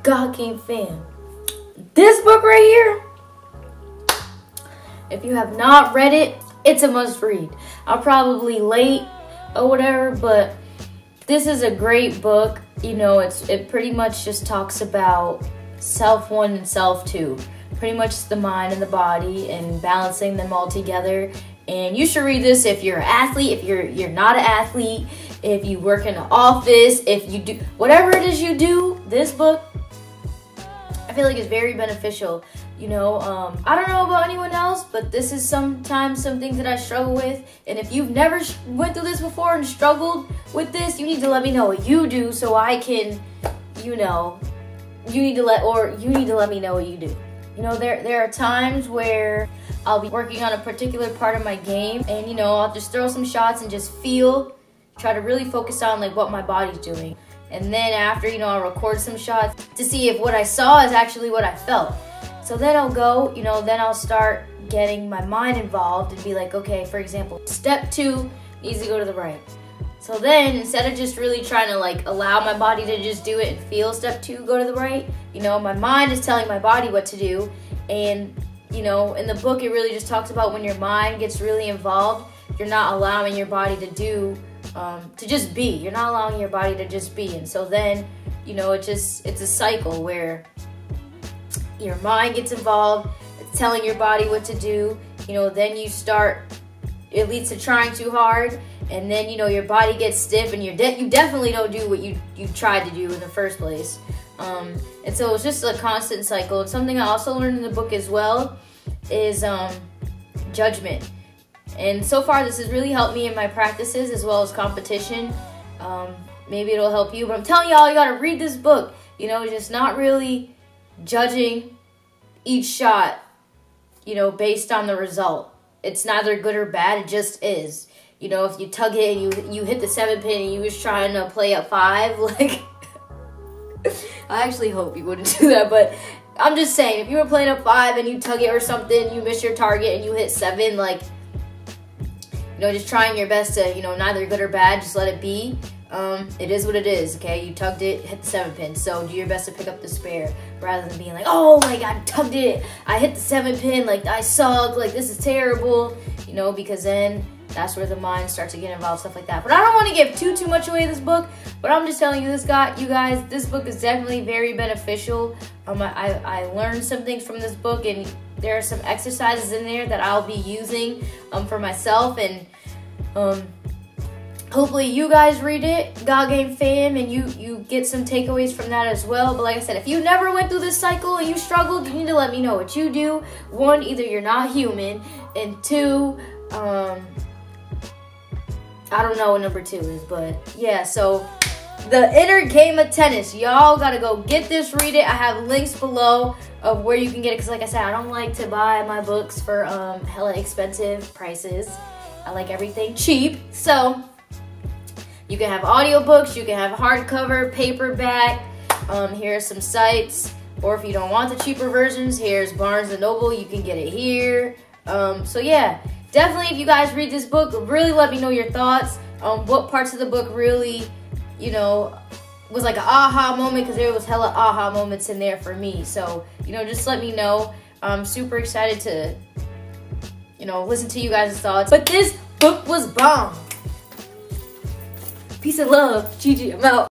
God Game fam, this book right here, if you have not read it, it's a must read. I'm probably late or whatever, but this is a great book. You know, it pretty much just talks about self one and self two. Pretty much the mind and the body and balancing them all together. And you should read this if you're an athlete, if you're not an athlete, if you work in an office, if you do whatever it is you do. This book, I feel like, is very beneficial. You know, I don't know about anyone else, but this is sometimes some things that I struggle with. And if you've never went through this before and struggled with this, you need to let me know what you do so I can, you know, you need to let me know what you do. You know, there are times where I'll be working on a particular part of my game and, you know, I'll just throw some shots and just try to really focus on like what my body's doing. And then after, you know, I'll record some shots to see if what I saw is actually what I felt. So then I'll go, you know, then I'll start getting my mind involved and be like, okay, for example, step 2 needs to go to the right. So then instead of just really trying to like allow my body to just do it and feel step 2 go to the right, you know, my mind is telling my body what to do. And, you know, in the book, it really just talks about when your mind gets really involved, you're not allowing your body to do, to just be. You're not allowing your body to just be. And so then, you know, it's a cycle where your mind gets involved, it's telling your body what to do. You know, then you start, it leads to trying too hard. And then, you know, your body gets stiff and you definitely don't do what you tried to do in the first place. And so it's just a constant cycle. And something I also learned in the book as well is judgment. And so far, this has really helped me in my practices as well as competition. Maybe it'll help you, but I'm telling y'all, you gotta read this book. You know, just not really judging each shot, you know, based on the result. It's neither good or bad, it just is. You know, if you tug it and you hit the 7 pin and you was trying to play up 5, like, I actually hope you wouldn't do that, but I'm just saying, if you were playing up 5 and you tug it or something, you miss your target and you hit 7, like, you know, just trying your best to, you know, neither good or bad, just let it be. It is what it is, okay? You tugged it, hit the 7 pin, so do your best to pick up the spare, rather than being like, oh my god, I tugged it, I hit the 7 pin, like, I suck, like, this is terrible, you know, because then that's where the mind starts to get involved, stuff like that. But I don't want to give too much away this book, but I'm just telling you, you guys, this book is definitely very beneficial. I learned some things from this book, and there are some exercises in there that I'll be using for myself, and hopefully you guys read it, God Game fam, and you get some takeaways from that as well. But like I said, if you never went through this cycle and you struggled, you need to let me know what you do. 1, either you're not human, and 2, I don't know what number 2 is, but yeah, so The Inner Game of Tennis. Y'all gotta go get this, read it. I have links below of where you can get it, because like I said, I don't like to buy my books for hella expensive prices. I like everything cheap. So you can have audiobooks, you can have hardcover, paperback. Here are some sites. Or if you don't want the cheaper versions, here's Barnes & Noble. You can get it here. So yeah, definitely if you guys read this book, really let me know your thoughts. What parts of the book really, you know, was like an aha moment, because there was hella aha moments in there for me. So, you know, just let me know. I'm super excited to, you know, listen to you guys' thoughts. But this book was bomb. Peace and love. Gigi, I'm out.